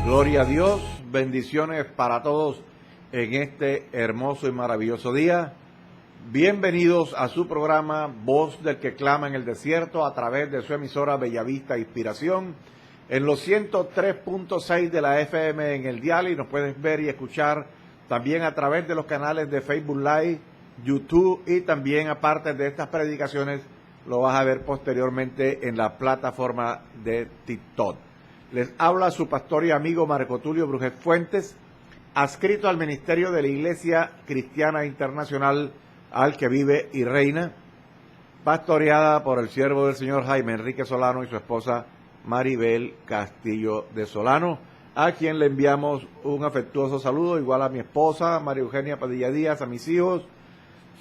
Gloria a Dios, bendiciones para todos en este hermoso y maravilloso día. Bienvenidos a su programa Voz del que clama en el desierto a través de su emisora Bellavista Inspiración en los 103.6 de la FM en el dial, y nos puedes ver y escuchar también a través de los canales de Facebook Live, YouTube, y también aparte de estas predicaciones lo vas a ver posteriormente en la plataforma de TikTok. Les habla su pastor y amigo Marco Tulio Brujet Fuentes, adscrito al ministerio de la Iglesia Cristiana Internacional al que vive y reina, pastoreada por el siervo del Señor Jaime Enrique Solano y su esposa Maribel Castillo de Solano, a quien le enviamos un afectuoso saludo, igual a mi esposa María Eugenia Padilla Díaz, a mis hijos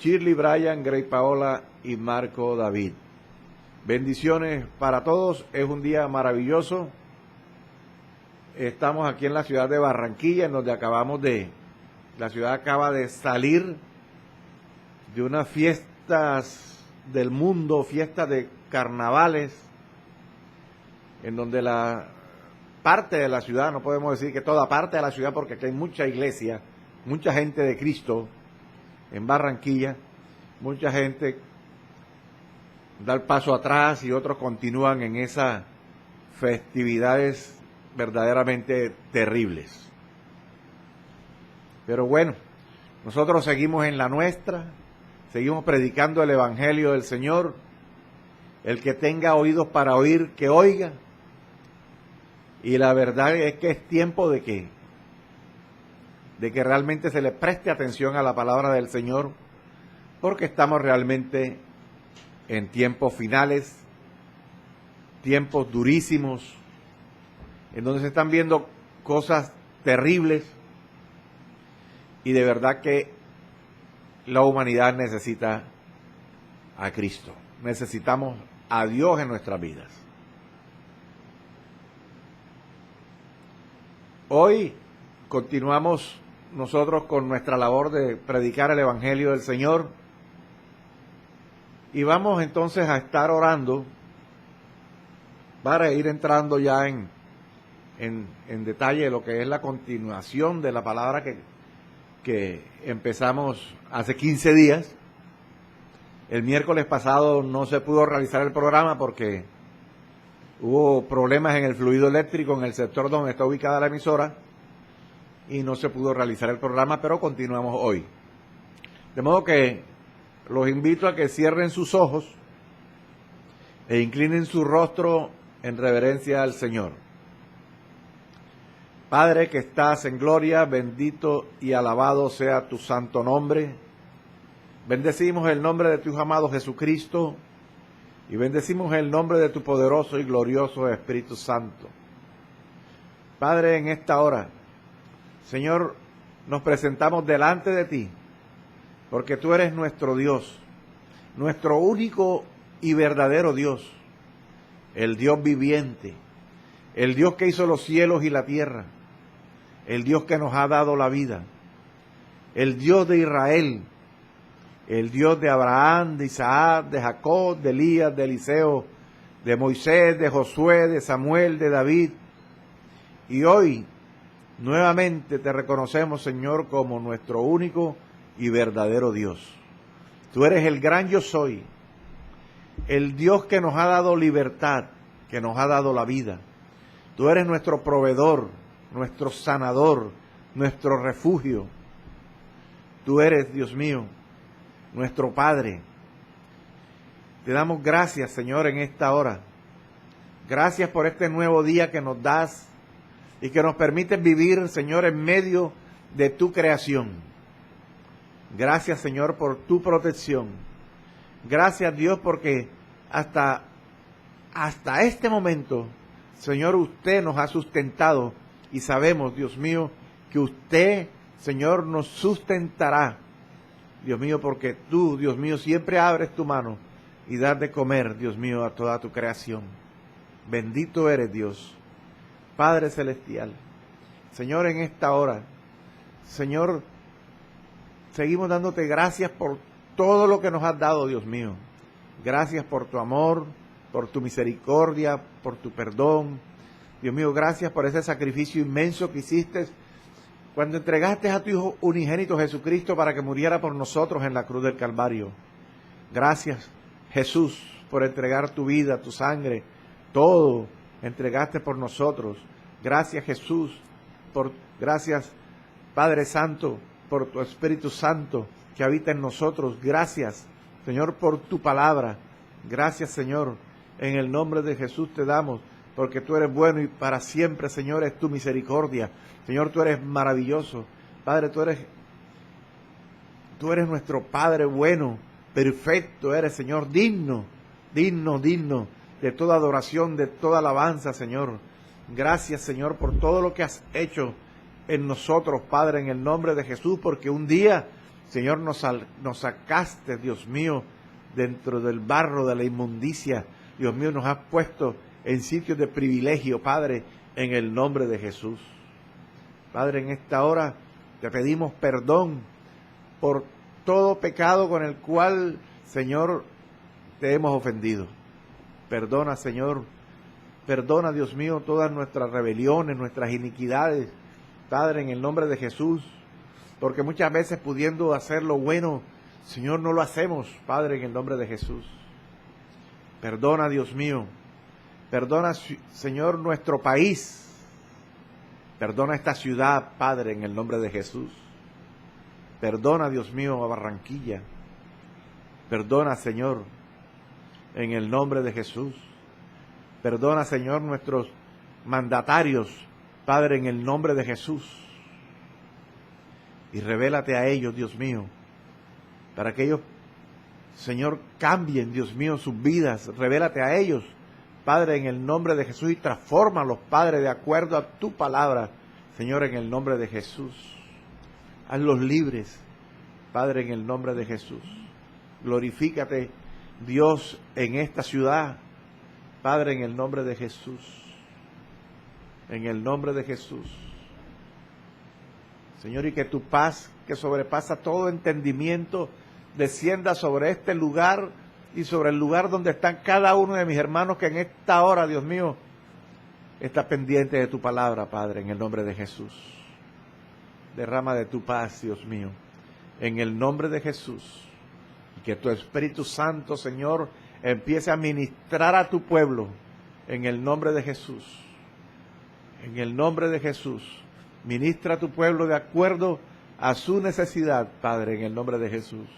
Shirley Bryan, Grey Paola y Marco David. Bendiciones para todos, es un día maravilloso. Estamos aquí en la ciudad de Barranquilla, en donde la ciudad acaba de salir de unas fiestas del mundo, fiestas de carnavales, en donde la parte de la ciudad, no podemos decir que toda parte de la ciudad, porque aquí hay mucha iglesia, mucha gente de Cristo en Barranquilla, mucha gente da el paso atrás y otros continúan en esas festividades verdaderamente terribles. Pero bueno, nosotros seguimos en la nuestra, seguimos predicando el Evangelio del Señor. El que tenga oídos para oír, que oiga. Y la verdad es que es tiempo de que realmente se le preste atención a la palabra del Señor, porque estamos realmente en tiempos finales, tiempos durísimos, en donde se están viendo cosas terribles, y de verdad que la humanidad necesita a Cristo. Necesitamos a Dios en nuestras vidas. Hoy continuamos nosotros con nuestra labor de predicar el Evangelio del Señor, y vamos entonces a estar orando para ir entrando ya en detalle lo que es la continuación de la palabra que empezamos hace 15 días. El miércoles pasado no se pudo realizar el programa porque hubo problemas en el fluido eléctrico en el sector donde está ubicada la emisora y no se pudo realizar el programa, pero continuamos hoy. De modo que los invito a que cierren sus ojos e inclinen su rostro en reverencia al Señor. Padre que estás en gloria, bendito y alabado sea tu santo nombre. Bendecimos el nombre de tu Hijo amado Jesucristo y bendecimos el nombre de tu poderoso y glorioso Espíritu Santo. Padre, en esta hora, Señor, nos presentamos delante de ti, porque tú eres nuestro Dios, nuestro único y verdadero Dios, el Dios viviente, el Dios que hizo los cielos y la tierra, el Dios que nos ha dado la vida, el Dios de Israel, el Dios de Abraham, de Isaac, de Jacob, de Elías, de Eliseo, de Moisés, de Josué, de Samuel, de David. Y hoy nuevamente te reconocemos, Señor, como nuestro único y verdadero Dios. Tú eres el gran yo soy, el Dios que nos ha dado libertad, que nos ha dado la vida. Tú eres nuestro proveedor, nuestro sanador, nuestro refugio. Tú eres, Dios mío, nuestro Padre. Te damos gracias, Señor, en esta hora. Gracias por este nuevo día que nos das y que nos permites vivir, Señor, en medio de tu creación. Gracias, Señor, por tu protección. Gracias, Dios, porque hasta este momento, Señor, usted nos ha sustentado y sabemos, Dios mío, que usted, Señor, nos sustentará. Dios mío, porque tú, Dios mío, siempre abres tu mano y das de comer, Dios mío, a toda tu creación. Bendito eres, Dios, Padre Celestial. Señor, en esta hora, Señor, seguimos dándote gracias por todo lo que nos has dado, Dios mío. Gracias por tu amor, por tu misericordia, por tu perdón. Dios mío, gracias por ese sacrificio inmenso que hiciste cuando entregaste a tu Hijo unigénito Jesucristo para que muriera por nosotros en la cruz del Calvario. Gracias, Jesús, por entregar tu vida, tu sangre, todo entregaste por nosotros. Gracias, Jesús, gracias, Padre Santo, por tu Espíritu Santo que habita en nosotros. Gracias, Señor, por tu palabra. Gracias, Señor, en el nombre de Jesús te damos, porque tú eres bueno y para siempre, Señor, es tu misericordia. Señor, tú eres maravilloso. Padre, tú eres nuestro Padre bueno, perfecto eres, Señor, digno de toda adoración, de toda alabanza, Señor. Gracias, Señor, por todo lo que has hecho en nosotros, Padre, en el nombre de Jesús, porque un día, Señor, nos sacaste, Dios mío, dentro del barro de la inmundicia. Dios mío, nos has puesto en sitios de privilegio, Padre, en el nombre de Jesús. Padre, en esta hora te pedimos perdón por todo pecado con el cual, Señor, te hemos ofendido. Perdona, Señor, perdona, Dios mío, todas nuestras rebeliones, nuestras iniquidades, Padre, en el nombre de Jesús, porque muchas veces pudiendo hacer lo bueno, Señor, no lo hacemos, Padre, en el nombre de Jesús. Perdona, Dios mío, perdona, Señor, nuestro país. Perdona esta ciudad, Padre, en el nombre de Jesús. Perdona, Dios mío, a Barranquilla. Perdona, Señor, en el nombre de Jesús. Perdona, Señor, nuestros mandatarios, Padre, en el nombre de Jesús. Y revélate a ellos, Dios mío, para que ellos, Señor, cambien, Dios mío, sus vidas. Revélate a ellos, Padre, en el nombre de Jesús, y transfórmalos, Padre, de acuerdo a tu palabra, Señor, en el nombre de Jesús. Hazlos libres, Padre, en el nombre de Jesús. Glorifícate, Dios, en esta ciudad, Padre, en el nombre de Jesús. En el nombre de Jesús. Señor, y que tu paz, que sobrepasa todo entendimiento, descienda sobre este lugar y sobre el lugar donde están cada uno de mis hermanos que en esta hora, Dios mío, está pendiente de tu palabra, Padre, en el nombre de Jesús. Derrama de tu paz, Dios mío, en el nombre de Jesús. Y que tu Espíritu Santo, Señor, empiece a ministrar a tu pueblo en el nombre de Jesús. En el nombre de Jesús. Ministra a tu pueblo de acuerdo a su necesidad, Padre, en el nombre de Jesús.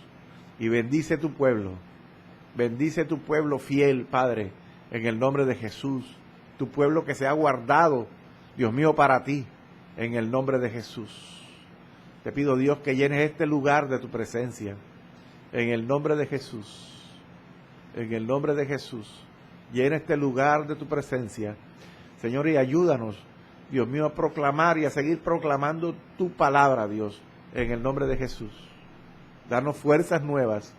Y bendice tu pueblo. Bendice tu pueblo fiel, Padre, en el nombre de Jesús. Tu pueblo que se ha guardado, Dios mío, para ti, en el nombre de Jesús. Te pido, Dios, que llenes este lugar de tu presencia, en el nombre de Jesús. En el nombre de Jesús. Llena este lugar de tu presencia, Señor, y ayúdanos, Dios mío, a proclamar y a seguir proclamando tu palabra, Dios, en el nombre de Jesús. Danos fuerzas nuevas,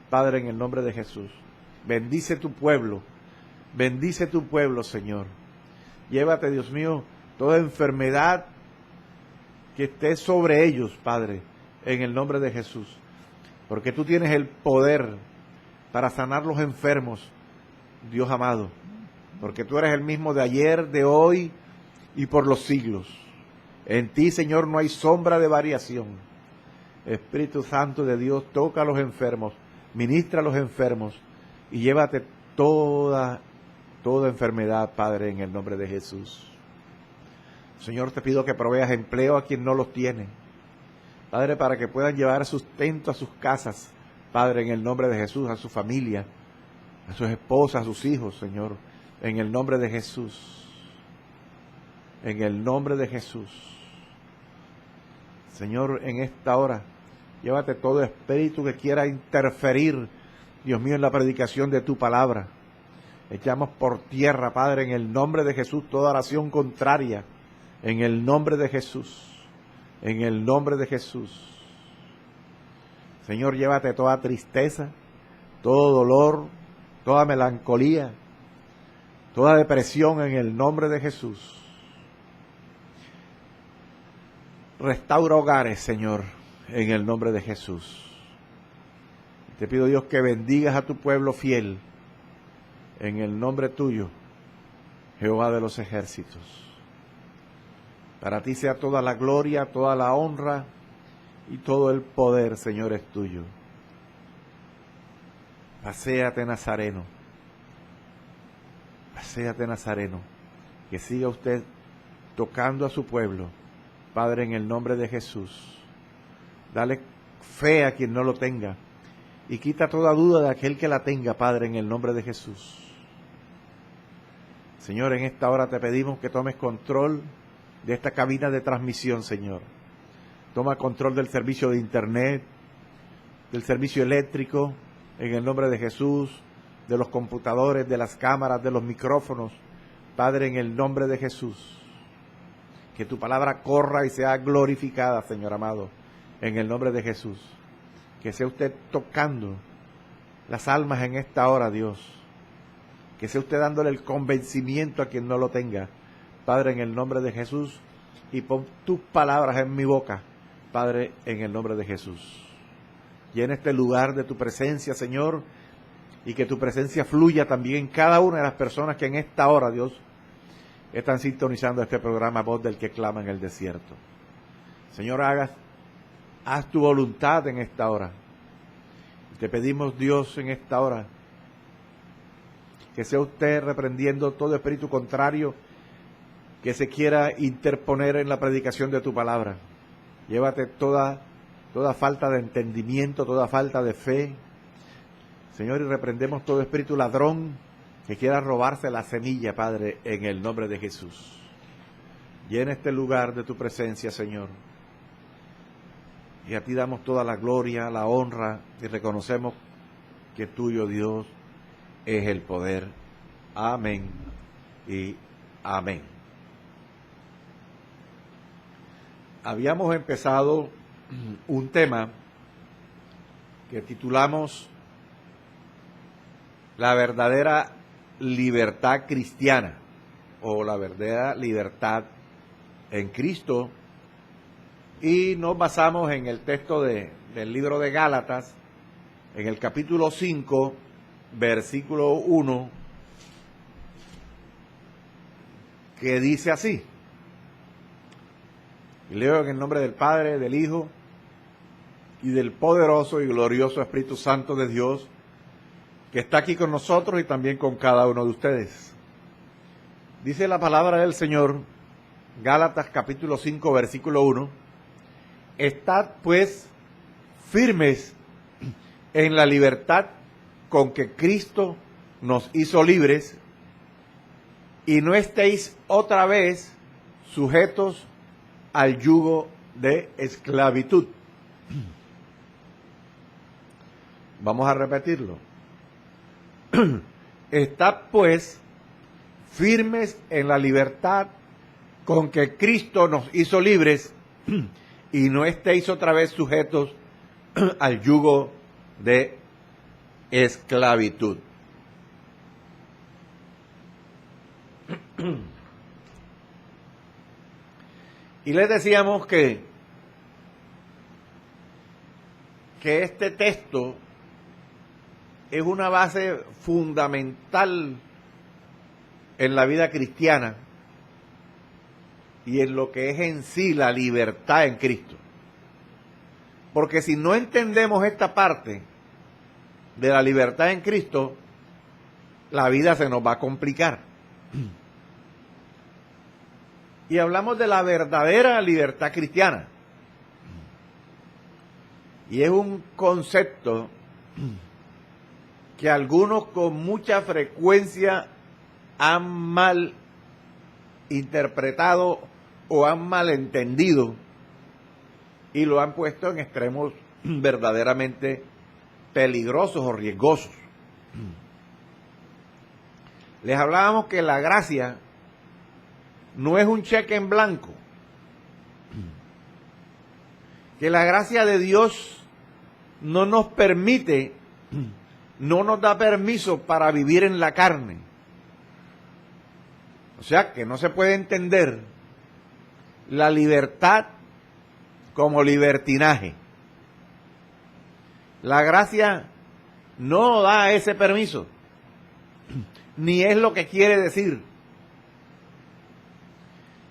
Padre, en el nombre de Jesús. Bendice tu pueblo, Señor. Llévate, Dios mío, toda enfermedad que esté sobre ellos, Padre, en el nombre de Jesús. Porque tú tienes el poder para sanar los enfermos, Dios amado. Porque tú eres el mismo de ayer, de hoy y por los siglos. En ti, Señor, no hay sombra de variación. Espíritu Santo de Dios, toca a los enfermos, ministra a los enfermos y llévate toda enfermedad, Padre, en el nombre de Jesús. Señor, te pido que proveas empleo a quien no los tiene, Padre, para que puedan llevar sustento a sus casas, Padre, en el nombre de Jesús, a su familia, a sus esposas, a sus hijos, Señor, en el nombre de Jesús. En el nombre de Jesús. Señor, en esta hora, llévate todo espíritu que quiera interferir, Dios mío, en la predicación de tu palabra. Echamos por tierra, Padre, en el nombre de Jesús, toda oración contraria, en el nombre de Jesús, en el nombre de Jesús. Señor, llévate toda tristeza, todo dolor, toda melancolía, toda depresión en el nombre de Jesús. Restaura hogares, Señor, en el nombre de Jesús. Te pido, Dios, que bendigas a tu pueblo fiel, en el nombre tuyo, Jehová de los ejércitos. Para ti sea toda la gloria, toda la honra y todo el poder, Señor, es tuyo. Paséate, Nazareno. Paséate, Nazareno. Que siga usted tocando a su pueblo, Padre, en el nombre de Jesús. Dale fe a quien no lo tenga y quita toda duda de aquel que la tenga, Padre, en el nombre de Jesús. Señor, en esta hora te pedimos que tomes control de esta cabina de transmisión, Señor. Toma control del servicio de internet, del servicio eléctrico, en el nombre de Jesús, de los computadores, de las cámaras, de los micrófonos. Padre, en el nombre de Jesús, que tu palabra corra y sea glorificada, Señor amado, en el nombre de Jesús. Que sea usted tocando las almas en esta hora, Dios. Que sea usted dándole el convencimiento a quien no lo tenga, Padre, en el nombre de Jesús. Y pon tus palabras en mi boca, Padre, en el nombre de Jesús. Llena este lugar de tu presencia, Señor, y que tu presencia fluya también en cada una de las personas que en esta hora, Dios, están sintonizando este programa Voz del que clama en el desierto. Señor, haz tu voluntad en esta hora. Te pedimos, Dios, en esta hora, que sea usted reprendiendo todo espíritu contrario que se quiera interponer en la predicación de tu palabra. Llévate toda falta de entendimiento, toda falta de fe, Señor, y reprendemos todo espíritu ladrón que quiera robarse la semilla, Padre, en el nombre de Jesús. Llena este lugar de tu presencia, Señor. Y a ti damos toda la gloria, la honra, y reconocemos que tuyo, Dios, es el poder. Amén y amén. Habíamos empezado un tema que titulamos La verdadera libertad cristiana, o la verdadera libertad en Cristo, y nos basamos en el texto del libro de Gálatas, en el capítulo 5, versículo 1, que dice así, y leo en el nombre del Padre, del Hijo y del poderoso y glorioso Espíritu Santo de Dios, que está aquí con nosotros y también con cada uno de ustedes. Dice la palabra del Señor, Gálatas capítulo 5, versículo 1, estad pues firmes en la libertad con que Cristo nos hizo libres, y no estéis otra vez sujetos al yugo de esclavitud. Vamos a repetirlo. Estad pues firmes en la libertad con que Cristo nos hizo libres, y no estéis otra vez sujetos al yugo de esclavitud. Y les decíamos que este texto es una base fundamental en la vida cristiana y en lo que es en sí la libertad en Cristo. Porque si no entendemos esta parte de la libertad en Cristo, la vida se nos va a complicar. Y hablamos de la verdadera libertad cristiana. Y es un concepto que algunos con mucha frecuencia han mal interpretado o han malentendido y lo han puesto en extremos verdaderamente peligrosos o riesgosos. Les hablábamos que la gracia no es un cheque en blanco, que la gracia de Dios no nos permite, no nos da permiso para vivir en la carne. O sea, que no se puede entender la libertad como libertinaje. La gracia no da ese permiso, ni es lo que quiere decir.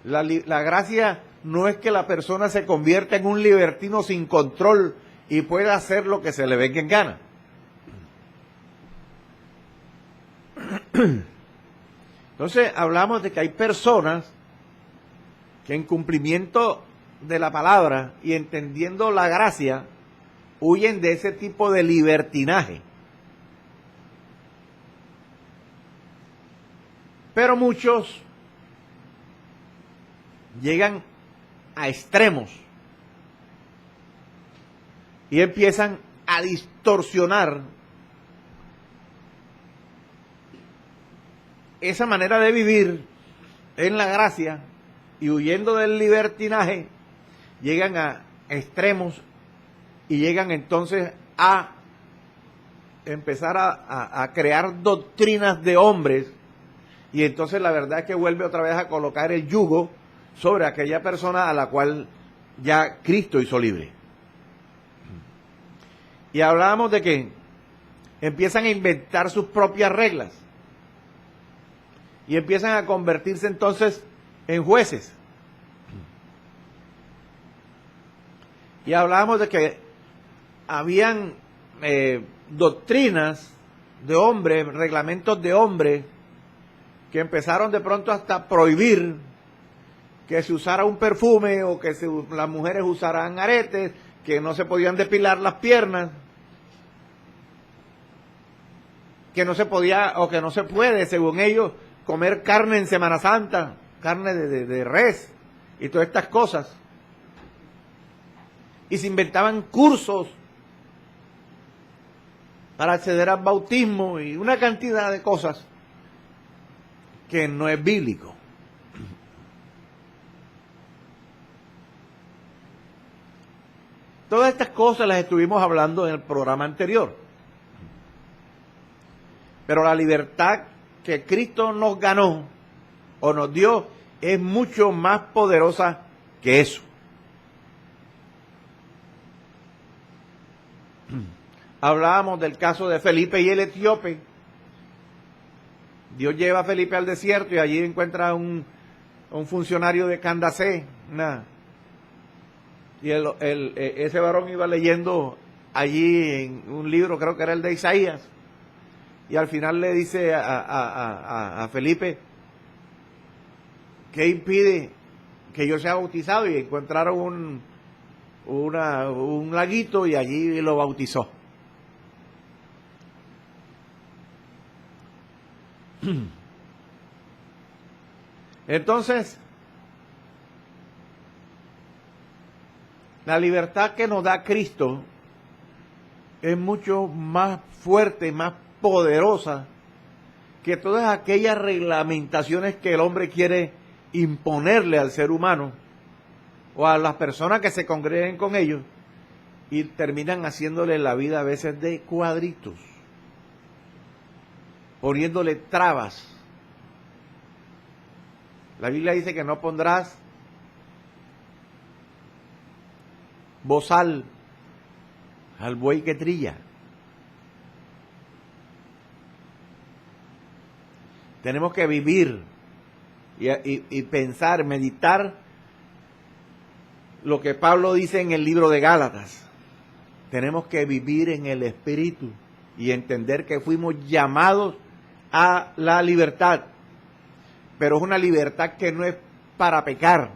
La gracia no es que la persona se convierta en un libertino sin control y pueda hacer lo que se le venga en gana. Entonces hablamos de que hay personas que en cumplimiento de la palabra y entendiendo la gracia, huyen de ese tipo de libertinaje. Pero muchos llegan a extremos y empiezan a distorsionar esa manera de vivir en la gracia y huyendo del libertinaje, llegan a extremos y llegan entonces a empezar a crear doctrinas de hombres, y entonces la verdad es que vuelve otra vez a colocar el yugo sobre aquella persona a la cual ya Cristo hizo libre. Y hablábamos de que empiezan a inventar sus propias reglas y empiezan a convertirse entonces en jueces. Y hablábamos de que habían doctrinas de hombres, reglamentos de hombres, que empezaron de pronto hasta prohibir que se usara un perfume o que las mujeres usaran aretes, que no se podían depilar las piernas, que no se podía o que no se puede, según ellos, comer carne en Semana Santa, carne de res y todas estas cosas. Y se inventaban cursos para acceder al bautismo y una cantidad de cosas que no es bíblico. Todas estas cosas las estuvimos hablando en el programa anterior. Pero la libertad que Cristo nos ganó o nos dio es mucho más poderosa que eso. Hablábamos del caso de Felipe y el etíope. Dios lleva a Felipe al desierto y allí encuentra a un funcionario de Candacé. Y ese varón iba leyendo allí en un libro, creo que era el de Isaías, y al final le dice a Felipe, ¿qué impide que yo sea bautizado? Y encontraron un laguito y allí lo bautizó. Entonces, la libertad que nos da Cristo es mucho más fuerte, más poderosa que todas aquellas reglamentaciones que el hombre quiere imponerle al ser humano o a las personas que se congreguen con ellos, y terminan haciéndole la vida a veces de cuadritos, poniéndole trabas. La Biblia dice que no pondrás bozal al buey que trilla. Tenemos que vivir y pensar, meditar lo que Pablo dice en el libro de Gálatas. Tenemos que vivir en el Espíritu y entender que fuimos llamados a la libertad, pero es una libertad que no es para pecar,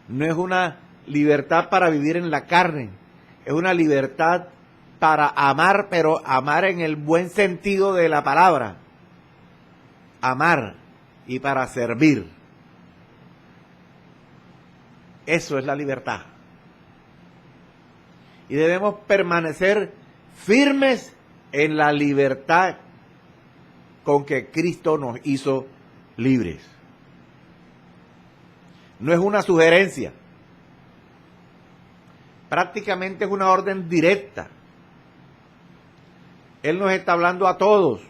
no es una libertad para vivir en la carne, es una libertad para amar, pero amar en el buen sentido de la palabra, amar y para servir. Eso es la libertad. Y debemos permanecer firmes en la libertad con que Cristo nos hizo libres. No es una sugerencia, prácticamente es una orden directa. Él nos está hablando a todos.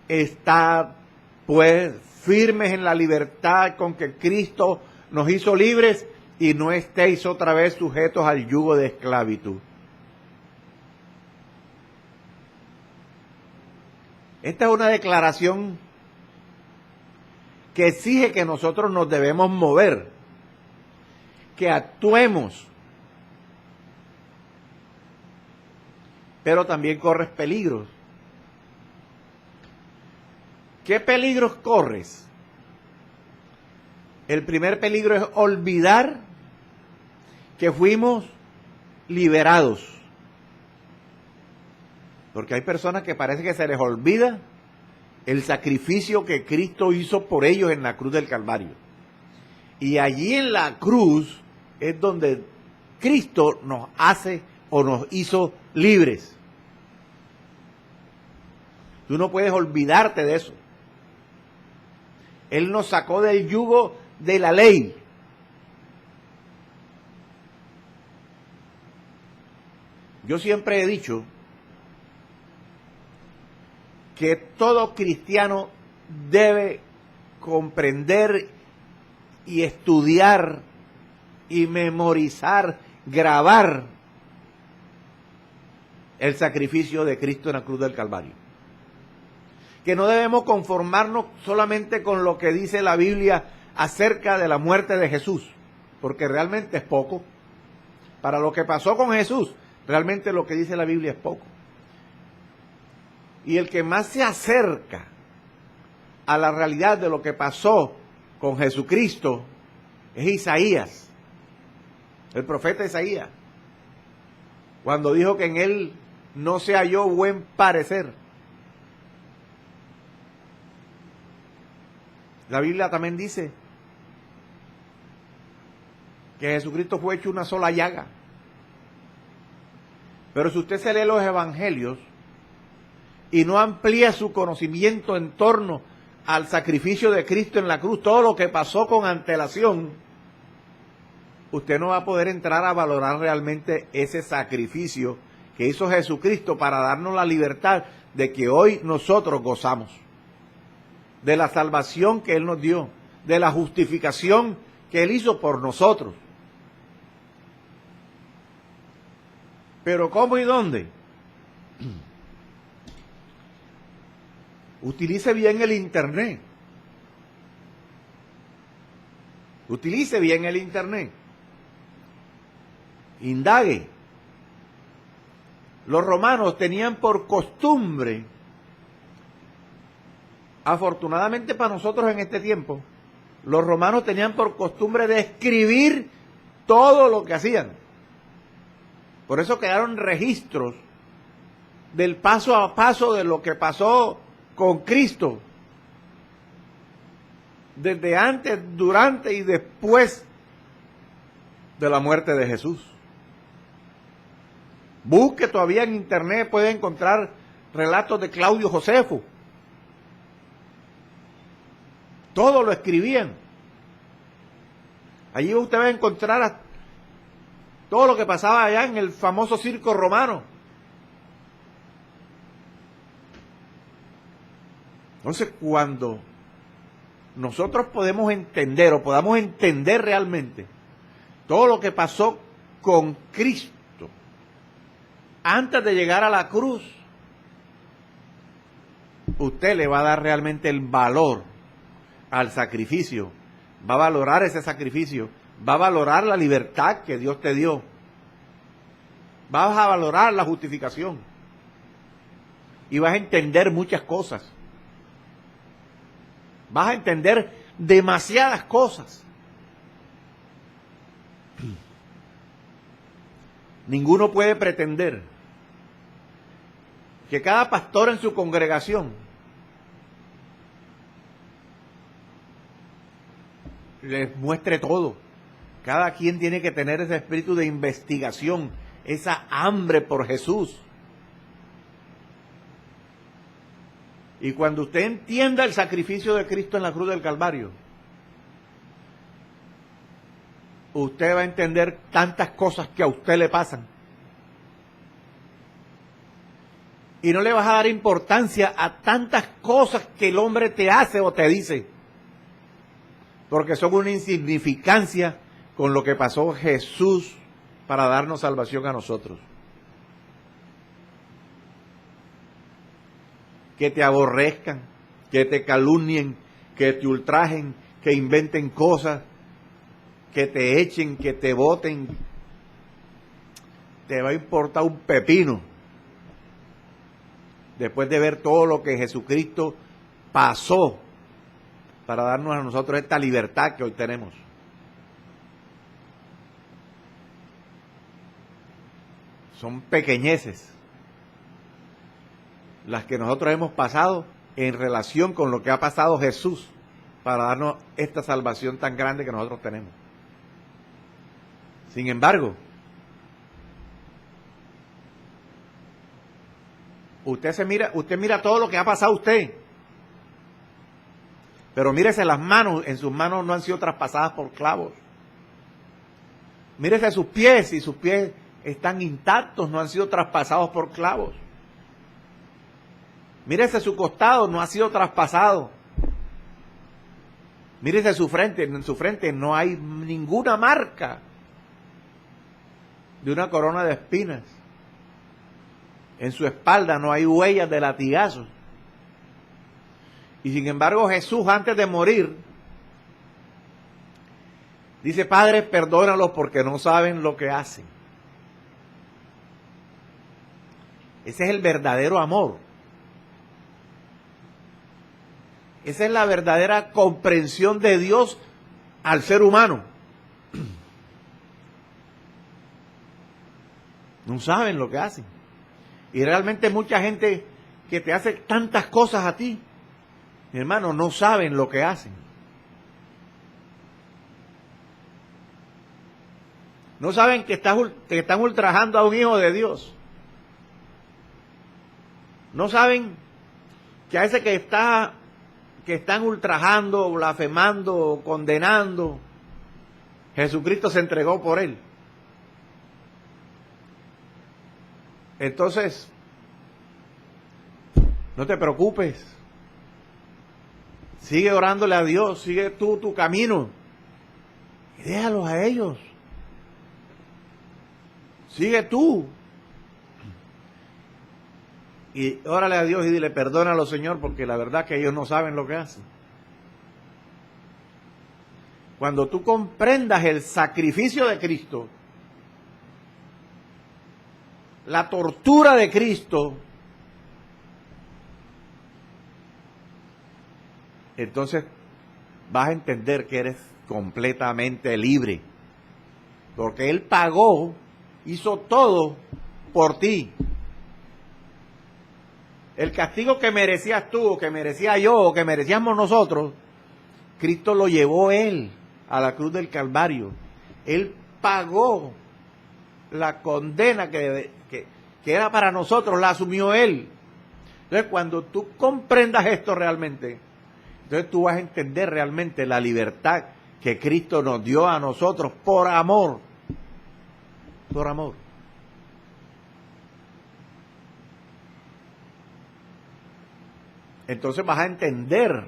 Está pues firmes en la libertad con que Cristo nos hizo libres y no estéis otra vez sujetos al yugo de esclavitud. Esta es una declaración que exige que nosotros nos debemos mover, que actuemos, pero también corres peligros. ¿Qué peligros corres? El primer peligro es olvidar que fuimos liberados. Porque hay personas que parece que se les olvida el sacrificio que Cristo hizo por ellos en la cruz del Calvario. Y allí en la cruz es donde Cristo nos hace o nos hizo libres. Tú no puedes olvidarte de eso. Él nos sacó del yugo de la ley. Yo siempre he dicho que todo cristiano debe comprender y estudiar y memorizar, grabar el sacrificio de Cristo en la cruz del Calvario. Que no debemos conformarnos solamente con lo que dice la Biblia acerca de la muerte de Jesús, porque realmente es poco. Para lo que pasó con Jesús, realmente lo que dice la Biblia es poco. Y el que más se acerca a la realidad de lo que pasó con Jesucristo es Isaías, el profeta Isaías, cuando dijo que en él no se halló buen parecer. La Biblia también dice que Jesucristo fue hecho una sola llaga. Pero si usted se lee los evangelios y no amplía su conocimiento en torno al sacrificio de Cristo en la cruz, todo lo que pasó con antelación, usted no va a poder entrar a valorar realmente ese sacrificio que hizo Jesucristo para darnos la libertad de que hoy nosotros gozamos, de la salvación que Él nos dio, de la justificación que Él hizo por nosotros. Pero ¿cómo y dónde? Utilice bien el internet. Utilice bien el internet. Indague. Los romanos tenían por costumbre, afortunadamente para nosotros en este tiempo, los romanos tenían por costumbre de escribir todo lo que hacían. Por eso quedaron registros del paso a paso de lo que pasó con Cristo, desde antes, durante y después de la muerte de Jesús. Busque todavía en internet, puede encontrar relatos de Claudio Josefo. Todo lo escribían. Allí usted va a encontrar todo lo que pasaba allá en el famoso circo romano. Entonces, cuando nosotros podemos entender o podamos entender realmente todo lo que pasó con Cristo antes de llegar a la cruz, usted le va a dar realmente el valor al sacrificio, va a valorar ese sacrificio, va a valorar la libertad que Dios te dio, vas a valorar la justificación y vas a entender muchas cosas. Vas a entender demasiadas cosas. Ninguno puede pretender que cada pastor en su congregación les muestre todo. Cada quien tiene que tener ese espíritu de investigación, esa hambre por Jesús. Y cuando usted entienda el sacrificio de Cristo en la cruz del Calvario, usted va a entender tantas cosas que a usted le pasan. Y no le vas a dar importancia a tantas cosas que el hombre te hace o te dice, porque son una insignificancia con lo que pasó Jesús para darnos salvación a nosotros. Que te aborrezcan, que te calumnien, que te ultrajen, que inventen cosas, que te echen, que te boten. Te va a importar un pepino después de ver todo lo que Jesucristo pasó para darnos a nosotros esta libertad que hoy tenemos. Son pequeñeces las que nosotros hemos pasado en relación con lo que ha pasado Jesús para darnos esta salvación tan grande que nosotros tenemos. Sin embargo, usted mira todo lo que ha pasado usted, pero mírese las manos, en sus manos no han sido traspasadas por clavos. Mírese sus pies, y sus pies están intactos, no han sido traspasados por clavos. Mírese su costado, no ha sido traspasado. Mírese su frente, en su frente no hay ninguna marca de una corona de espinas. En su espalda no hay huellas de latigazos. Y sin embargo Jesús, antes de morir, dice: Padre, perdónalos porque no saben lo que hacen. Ese es el verdadero amor. Esa es la verdadera comprensión de Dios al ser humano. No saben lo que hacen. Y realmente mucha gente que te hace tantas cosas a ti, mi hermano, no saben lo que hacen. No saben que están ultrajando a un hijo de Dios. No saben que a ese que están ultrajando, blasfemando, condenando, Jesucristo se entregó por él. Entonces, no te preocupes. Sigue orándole a Dios, sigue tú tu camino. Y déjalos a ellos. Sigue tú. Y órale a Dios y dile: perdónalo, Señor, porque la verdad que ellos no saben lo que hacen. Cuando tú comprendas el sacrificio de Cristo, la tortura de Cristo, entonces vas a entender que eres completamente libre. Porque Él pagó, hizo todo por ti. El castigo que merecías tú, o que merecía yo, o que merecíamos nosotros, Cristo lo llevó Él a la cruz del Calvario. Él pagó la condena que era para nosotros, la asumió Él. Entonces, cuando tú comprendas esto realmente, entonces tú vas a entender realmente la libertad que Cristo nos dio a nosotros por amor. Por amor. Entonces vas a entender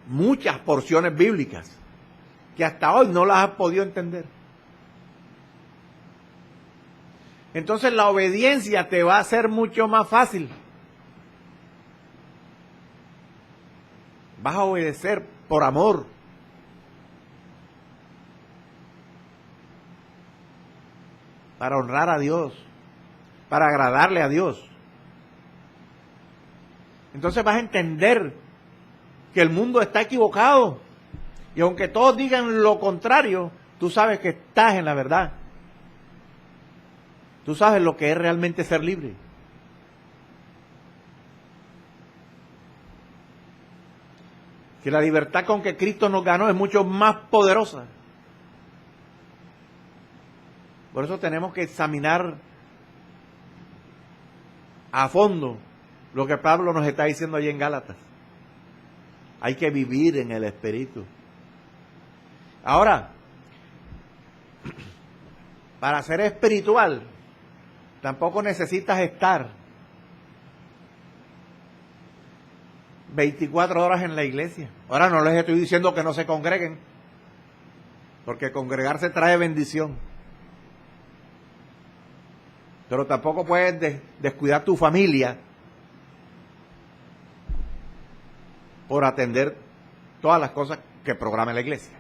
muchas porciones bíblicas que hasta hoy no las has podido entender. Entonces la obediencia te va a ser mucho más fácil. Vas a obedecer por amor. Para honrar a Dios. Para agradarle a Dios. Entonces vas a entender que el mundo está equivocado. Y aunque todos digan lo contrario, tú sabes que estás en la verdad. Tú sabes lo que es realmente ser libre. Que la libertad con que Cristo nos ganó es mucho más poderosa. Por eso tenemos que examinar a fondo lo que Pablo nos está diciendo allí en Gálatas. Hay que vivir en el Espíritu. Ahora, para ser espiritual, tampoco necesitas estar 24 horas en la iglesia. Ahora no les estoy diciendo que no se congreguen, porque congregarse trae bendición. Pero tampoco puedes descuidar tu familia por atender todas las cosas que programa la iglesia.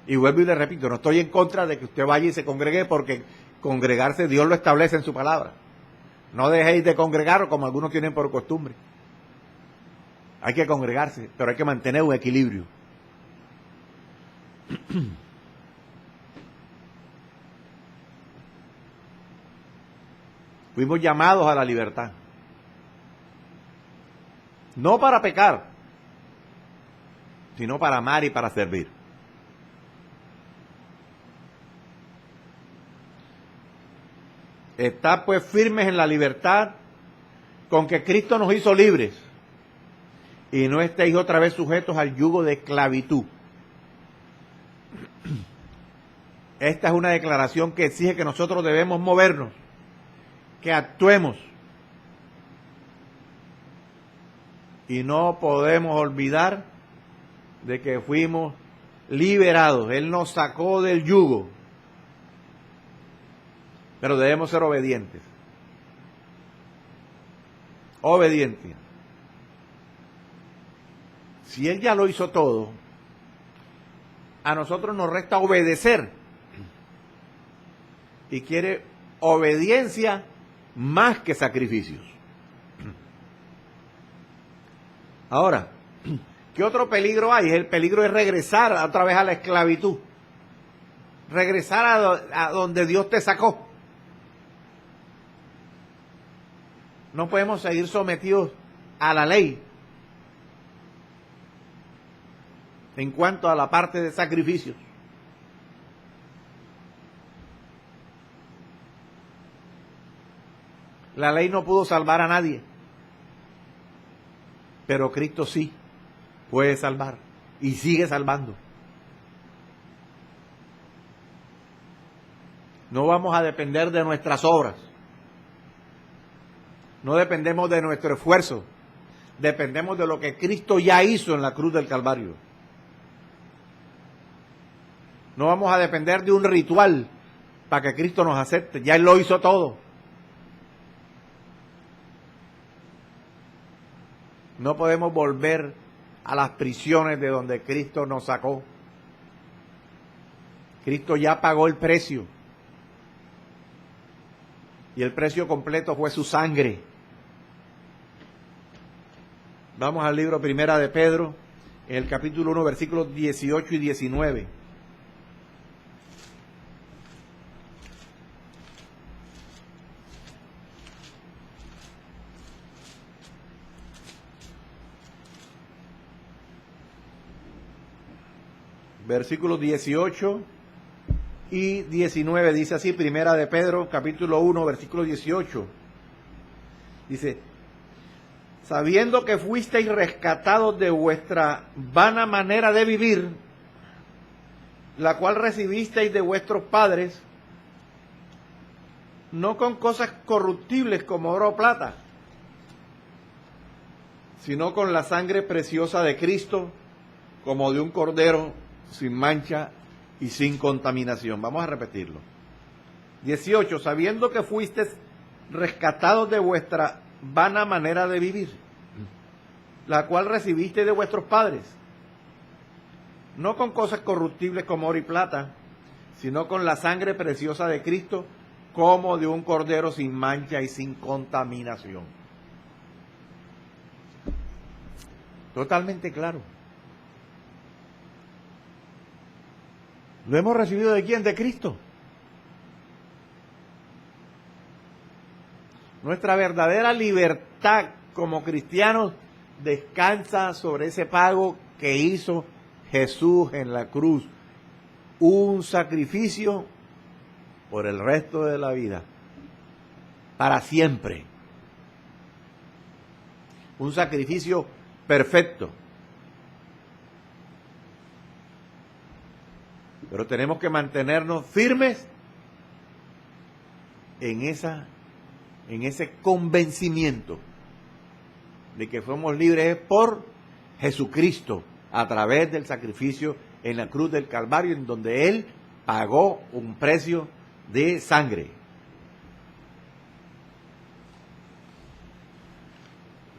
Y vuelvo y le repito, no estoy en contra de que usted vaya y se congregue, porque congregarse Dios lo establece en su palabra. No dejéis de congregar como algunos tienen por costumbre. Hay que congregarse, pero hay que mantener un equilibrio. Fuimos llamados a la libertad. No para pecar, sino para amar y para servir. Estad pues firmes en la libertad con que Cristo nos hizo libres, y no estéis otra vez sujetos al yugo de esclavitud. Esta es una declaración que exige que nosotros debemos movernos, que actuemos, y no podemos olvidar de que fuimos liberados. Él nos sacó del yugo, pero debemos ser obedientes. Obedientes. Si Él ya lo hizo todo, a nosotros nos resta obedecer. Y quiere obediencia más que sacrificios. Ahora, ¿qué otro peligro hay? El peligro es regresar otra vez a la esclavitud. Regresar a donde Dios te sacó. No podemos seguir sometidos a la ley en cuanto a la parte de sacrificios. La ley no pudo salvar a nadie, pero Cristo sí puede salvar y sigue salvando. No vamos a depender de nuestras obras. No dependemos de nuestro esfuerzo. Dependemos de lo que Cristo ya hizo en la cruz del Calvario. No vamos a depender de un ritual para que Cristo nos acepte. Ya Él lo hizo todo. No podemos volver a las prisiones de donde Cristo nos sacó. Cristo ya pagó el precio. Y el precio completo fue su sangre. Vamos al libro Primera de Pedro, en el capítulo 1, versículos 18 y 19. Versículos 18 y 19, dice así, Primera de Pedro, capítulo 1, versículo 18. Dice, sabiendo que fuisteis rescatados de vuestra vana manera de vivir, la cual recibisteis de vuestros padres, no con cosas corruptibles como oro o plata, sino con la sangre preciosa de Cristo, como de un cordero sin mancha y sin contaminación. Vamos a repetirlo. 18. Sabiendo que fuisteis rescatados de vuestra vana manera de vivir, la cual recibiste de vuestros padres, no con cosas corruptibles como oro y plata, sino con la sangre preciosa de Cristo, como de un cordero sin mancha y sin contaminación. Totalmente claro. ¿Lo hemos recibido de quién? De Cristo. Nuestra verdadera libertad como cristianos descansa sobre ese pago que hizo Jesús en la cruz. Un sacrificio por el resto de la vida. Para siempre. Un sacrificio perfecto. Pero tenemos que mantenernos firmes en ese convencimiento de que fuimos libres por Jesucristo a través del sacrificio en la cruz del Calvario, en donde Él pagó un precio de sangre.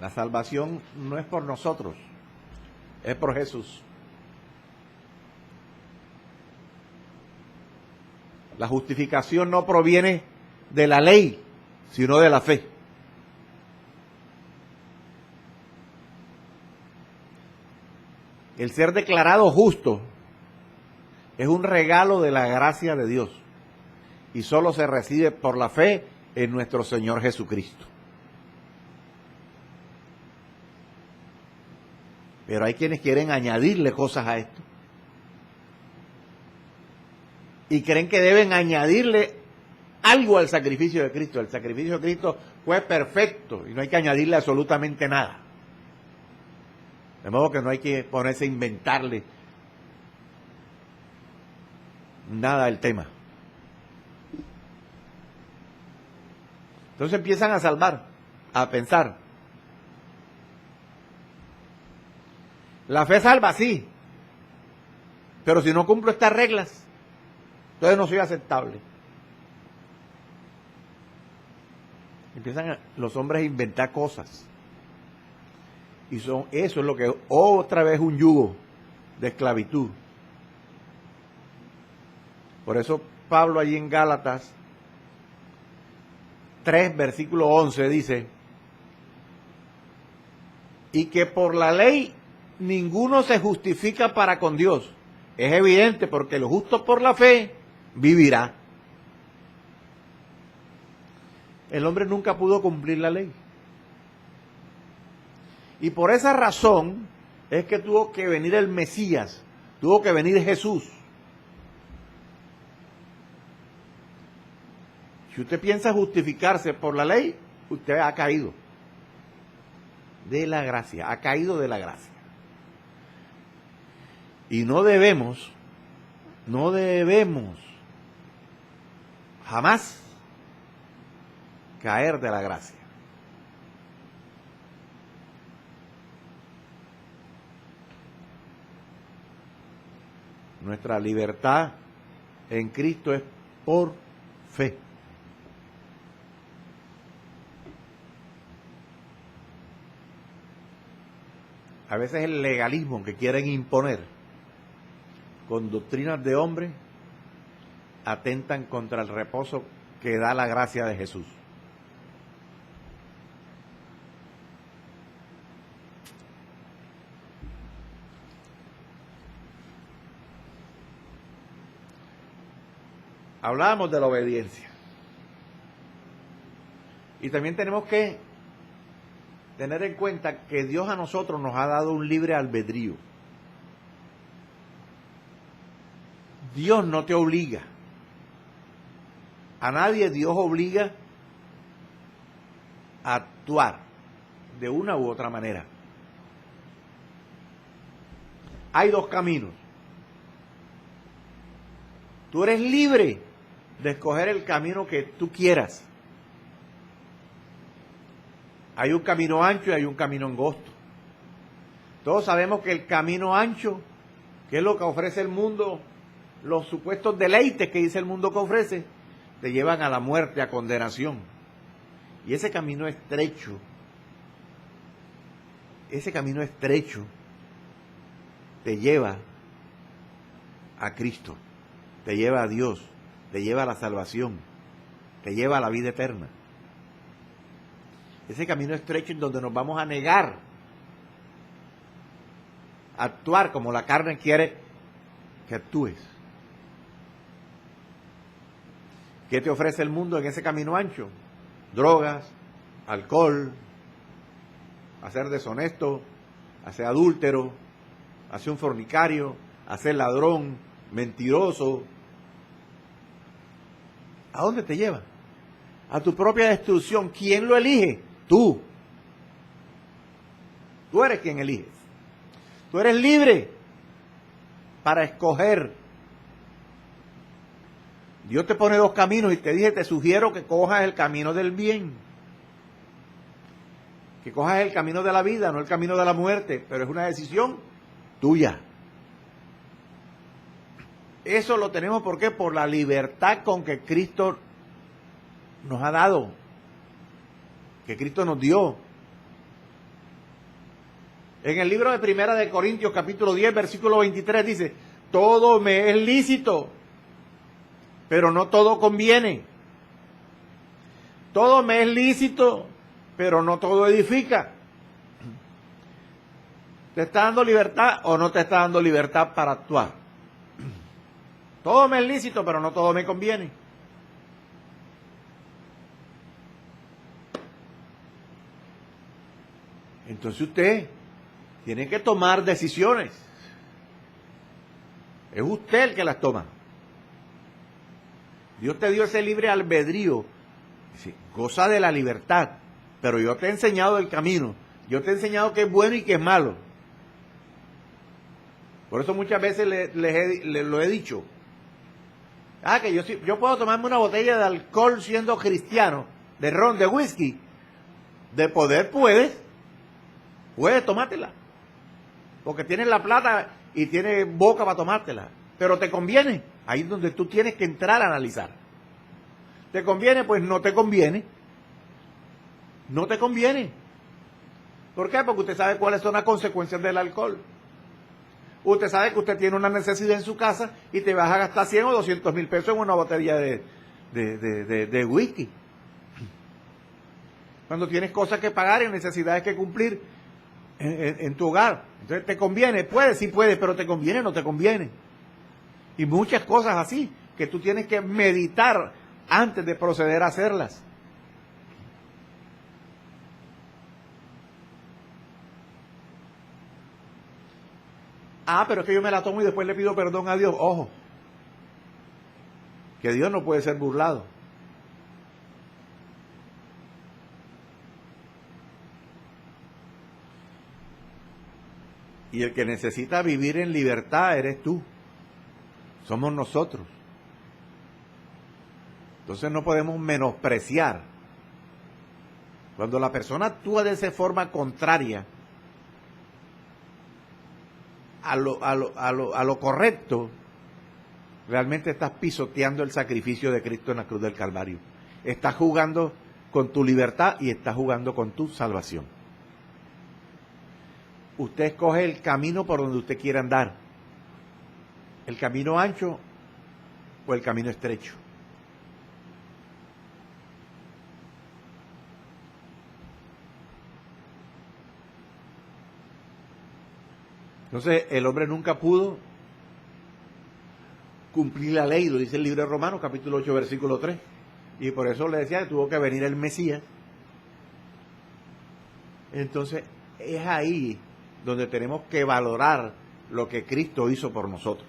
La salvación no es por nosotros, es por Jesús. La justificación no proviene de la ley, sino de la fe. El ser declarado justo es un regalo de la gracia de Dios y solo se recibe por la fe en nuestro Señor Jesucristo. Pero hay quienes quieren añadirle cosas a esto y creen que deben añadirle algo al sacrificio de Cristo. El sacrificio de Cristo fue perfecto y no hay que añadirle absolutamente nada. De modo que no hay que ponerse a inventarle nada del tema. Entonces empiezan a salvar, a pensar. La fe salva, sí, pero si no cumplo estas reglas, entonces no soy aceptable. Empiezan los hombres a inventar cosas. Y eso es lo que otra vez un yugo de esclavitud. Por eso Pablo allí en Gálatas 3, versículo 11 dice, y que por la ley ninguno se justifica para con Dios. Es evidente, porque el justo por la fe vivirá. El hombre nunca pudo cumplir la ley. Y por esa razón es que tuvo que venir el Mesías, tuvo que venir Jesús. Si usted piensa justificarse por la ley, usted ha caído de la gracia, ha caído de la gracia. Y no debemos jamás caer de la gracia. Nuestra libertad en Cristo es por fe. A veces el legalismo que quieren imponer con doctrinas de hombre atentan contra el reposo que da la gracia de Jesús. Hablábamos de la obediencia. Y también tenemos que tener en cuenta que Dios a nosotros nos ha dado un libre albedrío. Dios no te obliga. A nadie Dios obliga a actuar de una u otra manera. Hay dos caminos. Tú eres libre de escoger el camino que tú quieras. Hay un camino ancho y hay un camino angosto. Todos sabemos que el camino ancho, que es lo que ofrece el mundo, los supuestos deleites que dice el mundo que ofrece, te llevan a la muerte, a condenación. Y ese camino estrecho te lleva a Cristo, te lleva a Dios, te lleva a la salvación, te lleva a la vida eterna. Ese camino estrecho en donde nos vamos a negar a actuar como la carne quiere que actúes. ¿Qué te ofrece el mundo en ese camino ancho? Drogas, alcohol, a ser deshonesto, a ser adúltero, a ser un fornicario, a ser ladrón, mentiroso. ¿A dónde te lleva? A tu propia destrucción. ¿Quién lo elige? Tú. Tú eres quien eliges. Tú eres libre para escoger. Dios te pone dos caminos y te sugiero que cojas el camino del bien. Que cojas el camino de la vida, no el camino de la muerte, pero es una decisión tuya. Eso lo tenemos, ¿por qué? Por la libertad con que Cristo nos ha dado, que Cristo nos dio. En el libro de Primera de Corintios, capítulo 10, versículo 23, dice, todo me es lícito, pero no todo conviene. Todo me es lícito, pero no todo edifica. ¿Te está dando libertad o no te está dando libertad para actuar? Todo me es lícito, pero no todo me conviene. Entonces usted tiene que tomar decisiones. Es usted el que las toma. Dios te dio ese libre albedrío. Dice, goza de la libertad, pero yo te he enseñado el camino. Yo te he enseñado qué es bueno y qué es malo. Por eso muchas veces lo he dicho. Que yo puedo tomarme una botella de alcohol siendo cristiano, de ron, de whisky. De poder puedes tomártela. Porque tienes la plata y tienes boca para tomártela. Pero te conviene. Ahí es donde tú tienes que entrar a analizar. ¿Te conviene? Pues no te conviene. No te conviene. ¿Por qué? Porque usted sabe cuáles son las consecuencias del alcohol. Usted sabe que usted tiene una necesidad en su casa y te vas a gastar 100 o 200 mil pesos en una botella de whisky. Cuando tienes cosas que pagar y necesidades que cumplir en tu hogar. Entonces, ¿te conviene? Puedes, sí puedes, pero ¿te conviene o no te conviene? Y muchas cosas así que tú tienes que meditar antes de proceder a hacerlas. Pero es que yo me la tomo y después le pido perdón a Dios. Ojo, que Dios no puede ser burlado. Y el que necesita vivir en libertad eres tú. Somos nosotros. Entonces no podemos menospreciar. Cuando la persona actúa de esa forma contraria a lo correcto, realmente estás pisoteando el sacrificio de Cristo en la cruz del Calvario. Estás jugando con tu libertad y estás jugando con tu salvación. Usted escoge el camino por donde usted quiera andar. El camino ancho o el camino estrecho. Entonces, el hombre nunca pudo cumplir la ley, lo dice el libro de Romanos, capítulo 8, versículo 3. Y por eso le decía que tuvo que venir el Mesías. Entonces, es ahí donde tenemos que valorar lo que Cristo hizo por nosotros.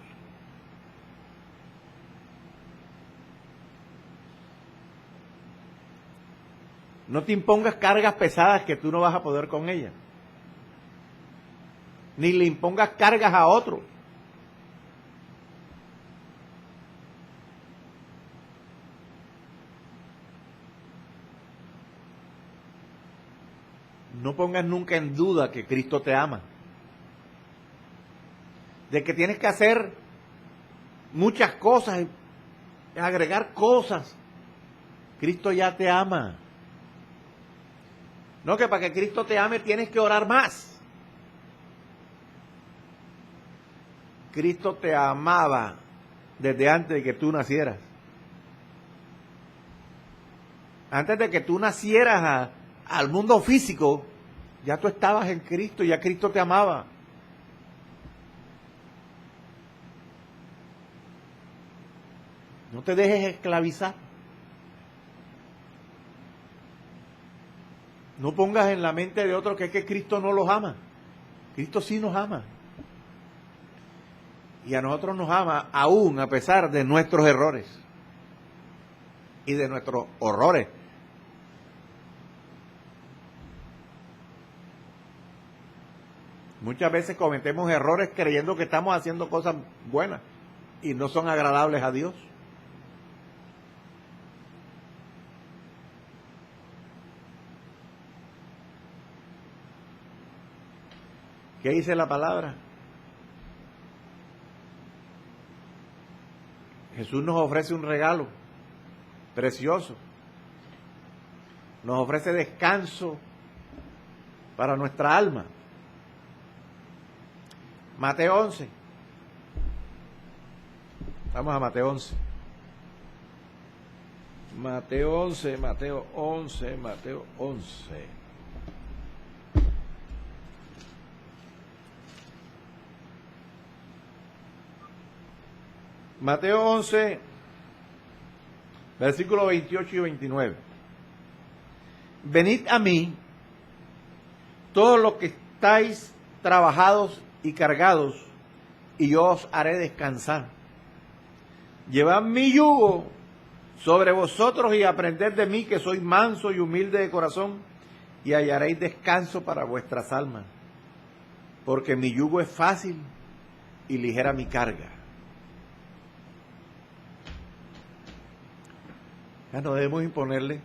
No te impongas cargas pesadas que tú no vas a poder con ellas. Ni le impongas cargas a otros. No pongas nunca en duda que Cristo te ama. De que tienes que hacer muchas cosas, agregar cosas. Cristo ya te ama. No, que para que Cristo te ame tienes que orar más. Cristo te amaba desde antes de que tú nacieras. Antes de que tú nacieras al mundo físico, ya tú estabas en Cristo, ya Cristo te amaba. No te dejes esclavizar. No pongas en la mente de otros que es que Cristo no los ama. Cristo sí nos ama. Y a nosotros nos ama aún a pesar de nuestros errores y de nuestros horrores. Muchas veces cometemos errores creyendo que estamos haciendo cosas buenas y no son agradables a Dios. ¿Qué dice la palabra? Jesús nos ofrece un regalo precioso. Nos ofrece descanso para nuestra alma. Mateo 11. Vamos a Mateo 11. Mateo 11, Mateo 11, Mateo 11. Mateo 11, versículos 28 y 29. Venid a mí, todos los que estáis trabajados y cargados, y yo os haré descansar. Llevad mi yugo sobre vosotros y aprended de mí, que soy manso y humilde de corazón, y hallaréis descanso para vuestras almas, porque mi yugo es fácil y ligera mi carga. Ya no debemos imponerle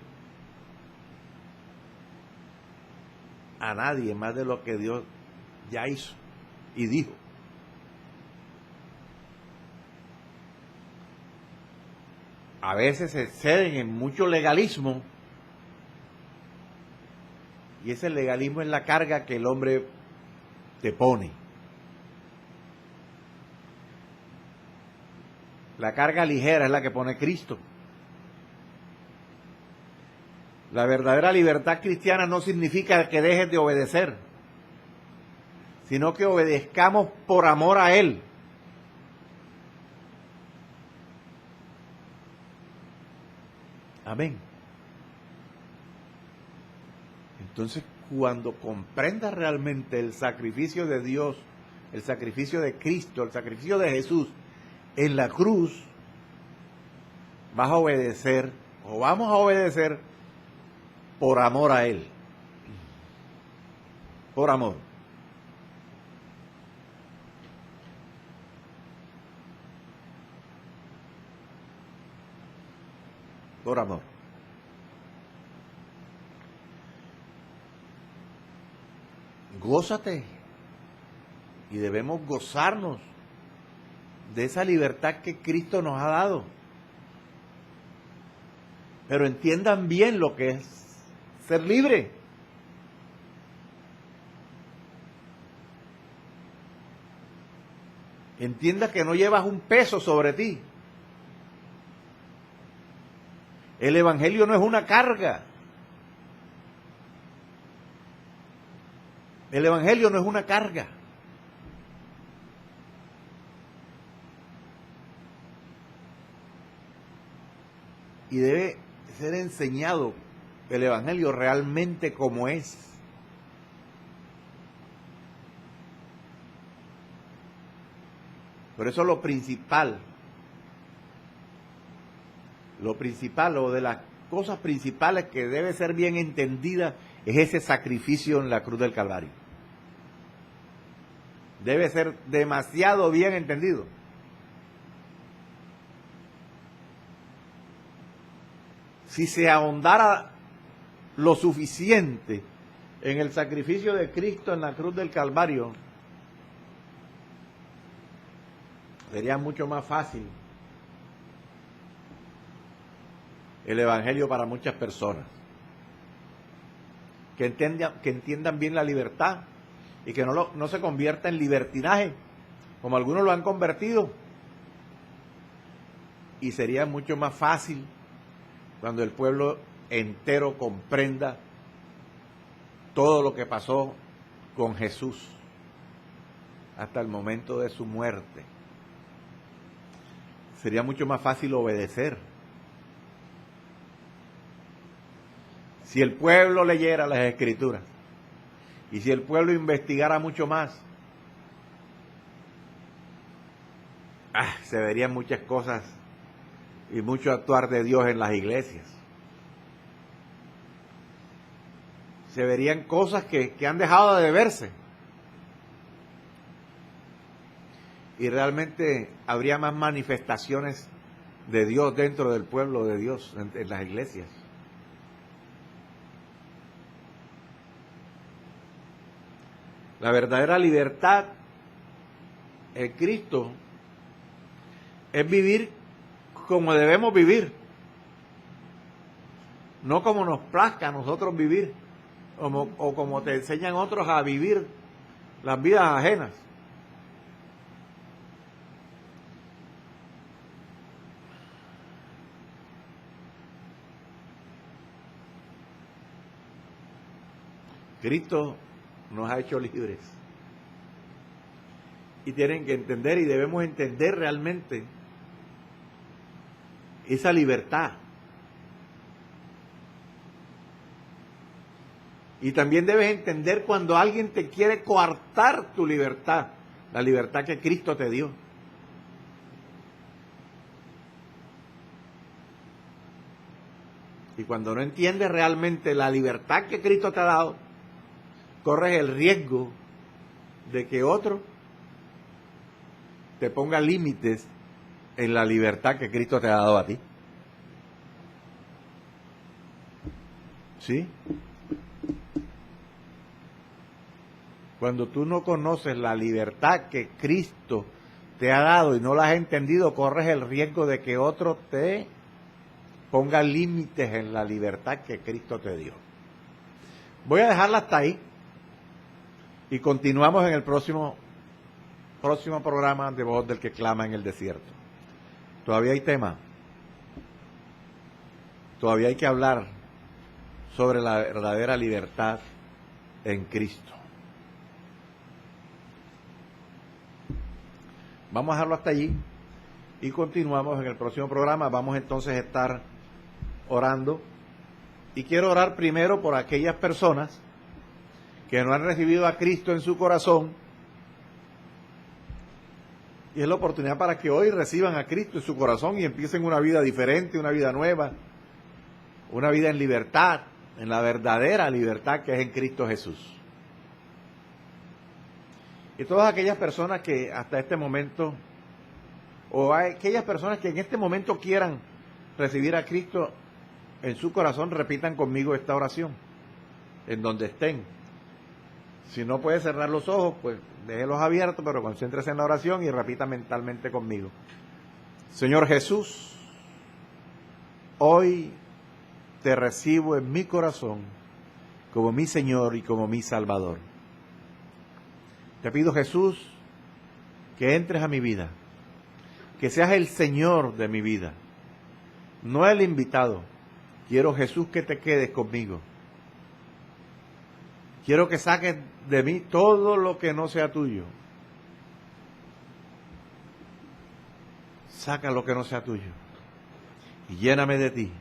a nadie más de lo que Dios ya hizo y dijo. A veces se exceden en mucho legalismo, y ese legalismo es la carga que el hombre te pone. La carga ligera es la que pone Cristo. La verdadera libertad cristiana no significa que dejes de obedecer, sino que obedezcamos por amor a Él. Amén. Entonces, cuando comprendas realmente el sacrificio de Dios, el sacrificio de Cristo, el sacrificio de Jesús en la cruz, vas a obedecer, o vamos a obedecer por amor a Él. Por amor. Por amor. Gózate. Y debemos gozarnos de esa libertad que Cristo nos ha dado. Pero entiendan bien lo que es ser libre. Entienda que no llevas un peso sobre ti. El Evangelio no es una carga. El Evangelio no es una carga. Y debe ser enseñado el Evangelio realmente como es. Por eso lo principal, o de las cosas principales que debe ser bien entendida, es ese sacrificio en la cruz del Calvario. Debe ser demasiado bien entendido. Si se ahondara lo suficiente en el sacrificio de Cristo en la cruz del Calvario, sería mucho más fácil el Evangelio para muchas personas. Que entiendan bien la libertad y que no se convierta en libertinaje, como algunos lo han convertido. Y sería mucho más fácil cuando el pueblo entero comprenda todo lo que pasó con Jesús hasta el momento de su muerte. Sería mucho más fácil obedecer. Si el pueblo leyera las Escrituras y si el pueblo investigara mucho más, se verían muchas cosas y mucho actuar de Dios en las iglesias. Se verían cosas que han dejado de verse. Y realmente habría más manifestaciones de Dios dentro del pueblo de Dios, en las iglesias. La verdadera libertad en Cristo es vivir como debemos vivir, no como nos plazca a nosotros vivir, o como te enseñan otros a vivir las vidas ajenas. Cristo nos ha hecho libres. Y tienen que entender, y debemos entender realmente esa libertad. Y también debes entender cuando alguien te quiere coartar tu libertad, la libertad que Cristo te dio. Y cuando no entiendes realmente la libertad que Cristo te ha dado, corres el riesgo de que otro te ponga límites en la libertad que Cristo te ha dado a ti. ¿Sí? Cuando tú no conoces la libertad que Cristo te ha dado y no la has entendido, corres el riesgo de que otro te ponga límites en la libertad que Cristo te dio. Voy a dejarla hasta ahí y continuamos en el próximo programa de Voz del que clama en el desierto. Todavía hay tema. Todavía hay que hablar sobre la verdadera libertad en Cristo. Vamos a dejarlo hasta allí y continuamos en el próximo programa. Vamos entonces a estar orando. Y quiero orar primero por aquellas personas que no han recibido a Cristo en su corazón. Y es la oportunidad para que hoy reciban a Cristo en su corazón y empiecen una vida diferente, una vida nueva, una vida en libertad, en la verdadera libertad que es en Cristo Jesús. Y todas aquellas personas que hasta este momento, o aquellas personas que en este momento quieran recibir a Cristo en su corazón, repitan conmigo esta oración, en donde estén. Si no puede cerrar los ojos, pues déjelos abiertos, pero concéntrese en la oración y repita mentalmente conmigo. Señor Jesús, hoy te recibo en mi corazón como mi Señor y como mi Salvador. Te pido, Jesús, que entres a mi vida, que seas el Señor de mi vida, no el invitado. Quiero, Jesús, que te quedes conmigo. Quiero que saques de mí todo lo que no sea tuyo. Saca lo que no sea tuyo y lléname de ti.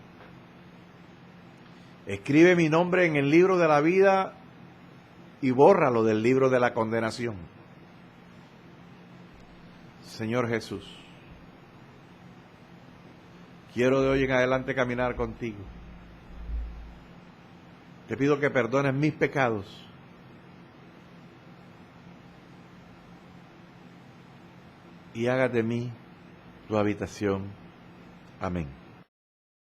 Escribe mi nombre en el libro de la vida y bórralo del libro de la condenación. Señor Jesús, quiero de hoy en adelante caminar contigo. Te pido que perdones mis pecados y hagas de mí tu habitación. Amén.